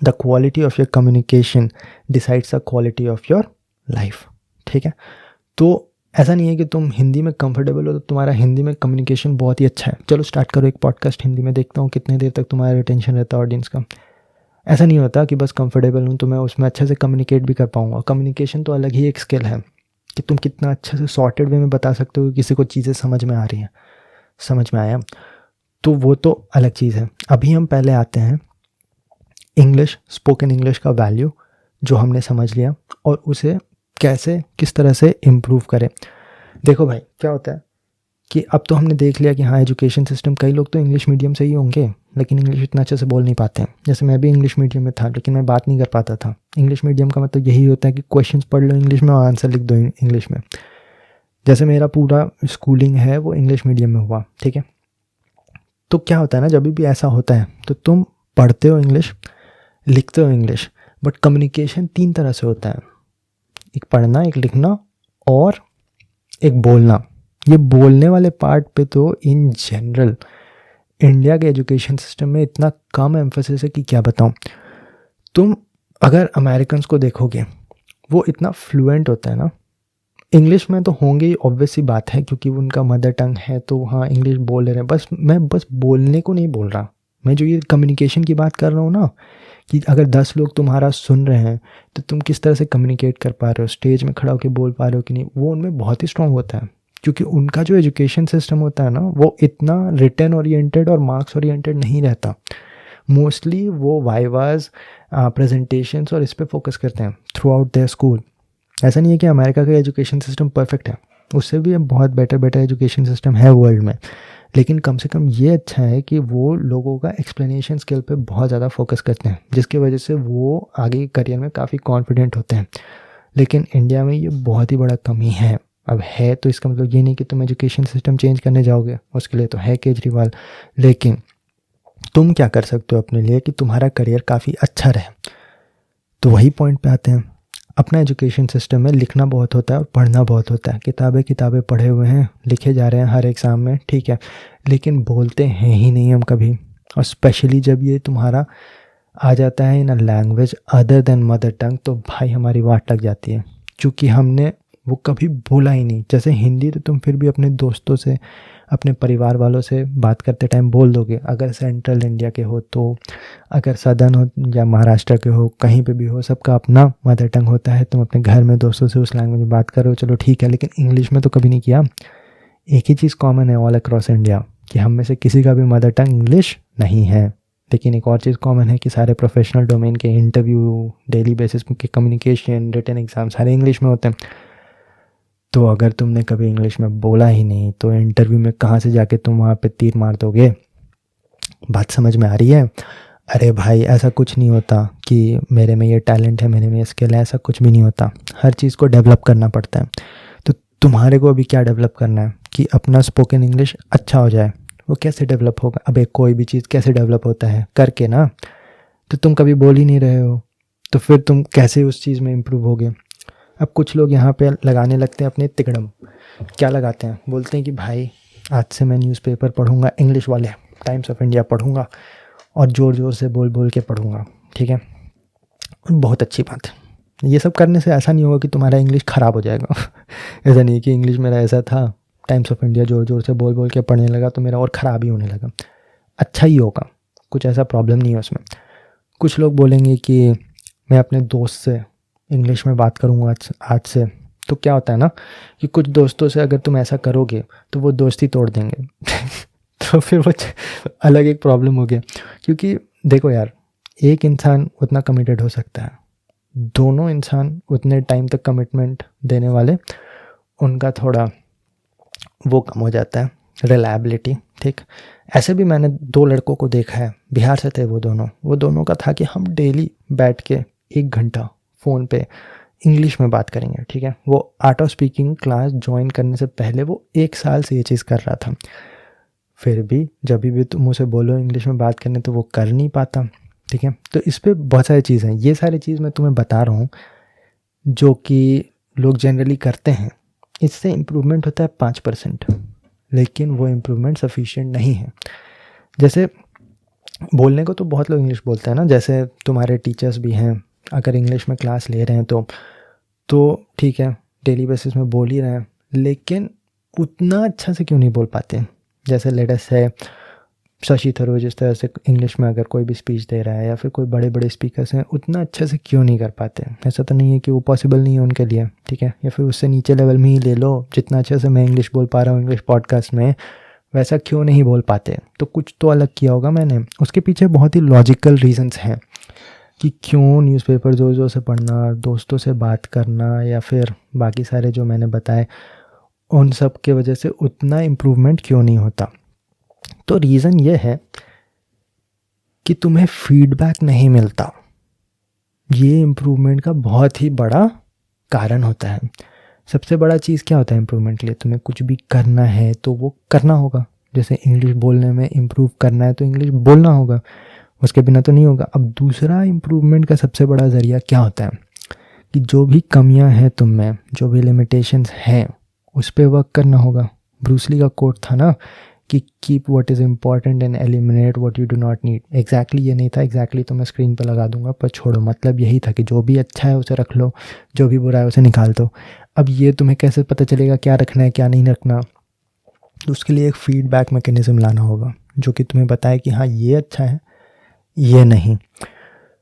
The quality of your communication decides the quality of your life, ठीक है। तो ऐसा नहीं है कि तुम हिंदी में कंफर्टेबल हो तो तुम्हारा हिंदी में कम्युनिकेशन बहुत ही अच्छा है, चलो स्टार्ट करो एक पॉडकास्ट हिंदी में, देखता हूँ कितने देर तक तुम्हारा अटेंशन रहता है ऑडियंस का। ऐसा नहीं होता कि बस कंफर्टेबल हूँ तो मैं उसमें अच्छे से कम्युनिकेट भी कर पाऊँगा। कम्युनिकेशन तो अलग ही एक स्किल है कि तुम कितना अच्छे से सॉर्टेड वे में बता सकते हो कि किसी को चीज़ें समझ में आ रही हैं, समझ में आया, तो वो तो अलग चीज़ है। अभी हम पहले आते हैं इंग्लिश, स्पोकन इंग्लिश का वैल्यू जो हमने समझ लिया और उसे कैसे किस तरह से इम्प्रूव करें। देखो भाई क्या होता है कि अब तो हमने देख लिया कि हाँ एजुकेशन सिस्टम, कई लोग तो इंग्लिश मीडियम से ही होंगे लेकिन इंग्लिश इतना अच्छे से बोल नहीं पाते हैं। जैसे मैं भी इंग्लिश मीडियम में था लेकिन मैं बात नहीं कर पाता था। इंग्लिश मीडियम का मतलब यही होता है कि क्वेश्चंस पढ़ लो इंग्लिश में और आंसर लिख दो इंग्लिश में। जैसे मेरा पूरा स्कूलिंग है वो इंग्लिश मीडियम में हुआ, ठीक है। तो क्या होता है ना, जब भी ऐसा होता है तो तुम पढ़ते हो इंग्लिश, लिखते हो इंग्लिश, बट कम्युनिकेशन 3 तरह से होता है, एक पढ़ना, एक लिखना और एक बोलना। ये बोलने वाले पार्ट पे तो इन जनरल इंडिया के एजुकेशन सिस्टम में इतना कम एम्फोसिस है कि क्या बताऊँ। तुम अगर अमेरिकन्स को देखोगे वो इतना फ्लुएंट होता है ना, इंग्लिश में तो होंगे ही, ऑब्वियस सी बात है क्योंकि वो उनका मदर टंग है तो हाँ इंग्लिश बोल रहे हैं। बस मैं बस बोलने को नहीं बोल रहा, मैं जो ये कम्युनिकेशन की बात कर रहा हूँ ना, कि अगर 10 लोग तुम्हारा सुन रहे हैं तो तुम किस तरह से कम्युनिकेट कर पा रहे हो, स्टेज में खड़ा होकर बोल पा रहे हो कि नहीं, वो उनमें बहुत ही स्ट्रांग होता है। क्योंकि उनका जो एजुकेशन सिस्टम होता है ना वो इतना रिटर्न ओरिएंटेड और मार्क्स ओरिएंटेड नहीं रहता। मोस्टली वो वाइवाज, प्रेजेंटेशंस और इस पे फोकस करते हैं थ्रू आउट देयर स्कूल। ऐसा नहीं है कि अमेरिका का एजुकेशन सिस्टम परफेक्ट है, उससे भी बहुत बेटर एजुकेशन सिस्टम है वर्ल्ड में, लेकिन कम से कम ये अच्छा है कि वो लोगों का एक्सप्लेनेशन स्किल पे बहुत ज़्यादा फोकस करते हैं जिसकी वजह से वो आगे करियर में काफ़ी कॉन्फिडेंट होते हैं। लेकिन इंडिया में ये बहुत ही बड़ा कमी है। अब है तो इसका मतलब ये नहीं कि तुम एजुकेशन सिस्टम चेंज करने जाओगे, उसके लिए तो है केजरीवाल, लेकिन तुम क्या कर सकते हो अपने लिए कि तुम्हारा करियर काफ़ी अच्छा रहे। तो वही पॉइंट पे आते हैं, अपना एजुकेशन सिस्टम में लिखना बहुत होता है और पढ़ना बहुत होता है। किताबें किताबें पढ़े हुए हैं, लिखे जा रहे हैं हर एग्ज़ाम में, ठीक है, लेकिन बोलते हैं ही नहीं हम कभी। और स्पेशली जब ये तुम्हारा आ जाता है in a language other than mother tongue तो भाई हमारी वाट लग जाती है, क्योंकि हमने वो कभी बोला ही नहीं। जैसे हिंदी तो तुम फिर भी अपने दोस्तों से, अपने परिवार वालों से बात करते टाइम बोल दोगे, अगर सेंट्रल इंडिया के हो तो, अगर सदर्न हो या महाराष्ट्र के हो, कहीं पे भी हो, सबका अपना मदर टंग होता है। तुम अपने घर में दोस्तों से उस लैंग्वेज में बात करो, चलो ठीक है, लेकिन इंग्लिश में तो कभी नहीं किया। एक ही चीज़ कॉमन है ऑल अक्रॉस इंडिया कि हम में से किसी का भी मदर टंग इंग्लिश नहीं है। लेकिन एक और चीज़ कॉमन है कि सारे प्रोफेशनल डोमेन के इंटरव्यू, डेली बेसिस के कम्युनिकेशन, रिटन एग्ज़ाम सारे इंग्लिश में होते हैं। तो अगर तुमने कभी इंग्लिश में बोला ही नहीं तो इंटरव्यू में कहाँ से जाके तुम वहाँ पे तीर मार दोगे। बात समझ में आ रही है? अरे भाई ऐसा कुछ नहीं होता कि मेरे में ये टैलेंट है, मेरे में ये स्किल है, ऐसा कुछ भी नहीं होता। हर चीज़ को डेवलप करना पड़ता है। तो तुम्हारे को अभी क्या डेवलप करना है कि अपना स्पोकन इंग्लिश अच्छा हो जाए। वो कैसे डेवलप होगा? अब एक कोई भी चीज़ कैसे डेवलप होता है? करके ना। तो तुम कभी बोल ही नहीं रहे हो तो फिर तुम कैसे उस चीज़ में इम्प्रूव होगे? अब कुछ लोग यहाँ पे लगाने लगते हैं अपने तिकड़म। क्या लगाते हैं? बोलते हैं कि भाई आज से मैं न्यूज़पेपर पढ़ूंगा, इंग्लिश वाले टाइम्स ऑफ इंडिया पढ़ूंगा और ज़ोर ज़ोर से बोल बोल के पढ़ूंगा, ठीक है। बहुत अच्छी बात है। ये सब करने से ऐसा नहीं होगा कि तुम्हारा इंग्लिश ख़राब हो जाएगा। ऐसा नहीं कि इंग्लिश मेरा ऐसा था, टाइम्स ऑफ इंडिया ज़ोर ज़ोर से बोल बोल के पढ़ने लगा तो मेरा और ख़राब ही होने लगा। अच्छा ही होगा, कुछ ऐसा प्रॉब्लम नहीं है उसमें। कुछ लोग बोलेंगे कि मैं अपने दोस्त से इंग्लिश में बात करूँगा आज से, तो क्या होता है ना कि कुछ दोस्तों से अगर तुम ऐसा करोगे तो वो दोस्ती तोड़ देंगे। तो फिर वो अलग एक प्रॉब्लम हो गया। क्योंकि देखो यार, एक इंसान उतना कमिटेड हो सकता है, दोनों इंसान उतने टाइम तक कमिटमेंट देने वाले, उनका थोड़ा वो कम हो जाता है, रिलायबिलिटी, ठीक। ऐसे भी मैंने 2 लड़कों को देखा है, बिहार से थे वो दोनों का था कि हम डेली बैठ के 1 घंटा फ़ोन पे इंग्लिश में बात करेंगे, ठीक है। वो art of speaking class join करने से पहले वो 1 साल से ये चीज़ कर रहा था। फिर भी जब भी तुम उसे बोलो इंग्लिश में बात करने तो वो कर नहीं पाता, ठीक है। तो इस पे बहुत सारी चीज़ें हैं। ये सारी चीज़ मैं तुम्हें बता रहा हूँ जो कि लोग जनरली करते हैं। इससे इम्प्रूवमेंट होता है 5%, लेकिन वो इम्प्रूवमेंट सफिशिएंट नहीं है। जैसे बोलने को तो बहुत लोग इंग्लिश बोलते हैं ना, जैसे तुम्हारे टीचर्स भी हैं, अगर इंग्लिश में क्लास ले रहे हैं तो ठीक है, डेली बेसिस में बोल ही रहे हैं, लेकिन उतना अच्छा से क्यों नहीं बोल पाते? जैसे लेटेस्ट है शशि थरूर, जिस तरह से इंग्लिश में अगर कोई भी स्पीच दे रहा है, या फिर कोई बड़े बड़े स्पीकर्स हैं, उतना अच्छे से क्यों नहीं कर पाते? ऐसा तो नहीं है कि वो पॉसिबल नहीं है उनके लिए, ठीक है, या फिर उससे नीचे लेवल में ही ले लो, जितना अच्छे से मैं इंग्लिश बोल पा रहा हूँ इंग्लिश पॉडकास्ट में, वैसा क्यों नहीं बोल पाते? तो कुछ तो अलग किया होगा मैंने। उसके पीछे बहुत ही लॉजिकल रीजंस हैं कि क्यों न्यूज़पेपर ज़ोर ज़ोर से पढ़ना, दोस्तों से बात करना, या फिर बाकी सारे जो मैंने बताए, उन सब के वजह से उतना इम्प्रूवमेंट क्यों नहीं होता। तो रीज़न ये है कि तुम्हें फीडबैक नहीं मिलता। ये इम्प्रूवमेंट का बहुत ही बड़ा कारण होता है। सबसे बड़ा चीज़ क्या होता है इम्प्रूवमेंट के लिए? तुम्हें कुछ भी करना है तो वो करना होगा। जैसे इंग्लिश बोलने में इम्प्रूव करना है तो इंग्लिश बोलना होगा, उसके बिना तो नहीं होगा। अब दूसरा इम्प्रूवमेंट का सबसे बड़ा ज़रिया क्या होता है कि जो भी कमियां हैं तुम में, जो भी लिमिटेशंस हैं, उस पर वर्क करना होगा। ब्रूस ली का कोट था ना कि keep what is important and eliminate what you do not need. Exactly ये नहीं था, एग्जैक्टली तो मैं स्क्रीन पर लगा दूंगा, पर छोड़ो, मतलब यही था कि जो भी अच्छा है उसे रख लो, जो भी बुरा है उसे निकाल दो। अब ये तुम्हें कैसे पता चलेगा क्या रखना है क्या नहीं रखना? तो उसके लिए एक फीडबैक मैकेनिज्म लाना होगा जो कि तुम्हें बताए कि हाँ ये अच्छा है, ये नहीं।